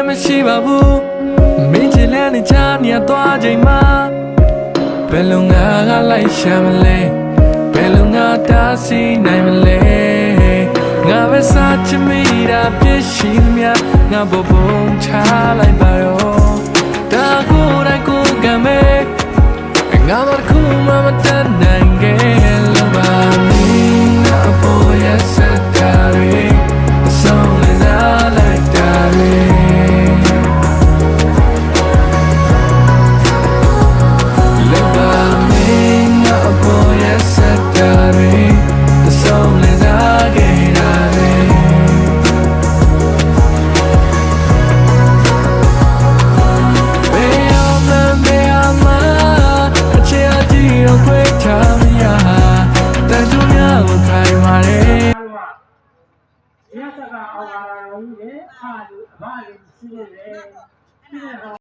လည်းမရှိပါဘူးမင်းချစ်လည်းနေချာနေသွားချိန်မှာဘယ်လိုငါကလိုက်ရှာမလဲဘယ်လိုငါတားဆီးနိုင်မလဲငါပဲစားချင်မိတာပြည့်ရှိမြငါဘဘုံချလိုက်ပါရောဒါကိုယ်တိုင်ကိုယ်ကမဲ့ငါမခုမှမတတ်နိုင်ခဲ့လို့ပါမင်းငါပေါ်ရစတာရီဆုံးလေးစားလိုက်တာရီလို့ပါမင်းငါပေါ်ရစတာရီဆုံးလေးစားခဲ့တာရီတော့ခွေးချမရတန်ကြများကိုခိုင်ပါတယ်ရသကအောင်လာတာလို့လေအားလို့အဘလေးရှိနေတယ်